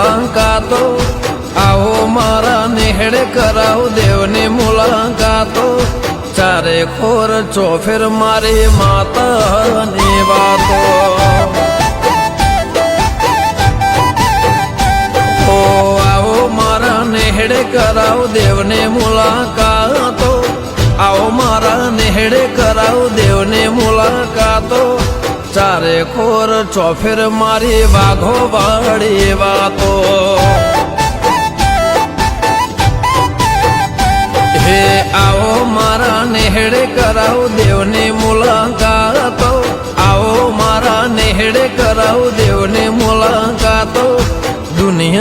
મુલાકાતો આવો મારા નેહડે કરાવ દેવની મુલાકાતો ચારે ખોર ચોફેર મારી માતાની વાતો આવો મારા નેહડે કરાવ દેવને મુલાકાતો આવો મારા નેહડે કરાવ દેવને મુલાકાતો ચારે ખોર ચોફેર મારી વાઘો વાળી વાતો હે આવો મારા નેહડે કરાવ દેવને મુલાકાતો આવો મારા નેહડે કરાવ દેવને મુલાકાતો દુનિયા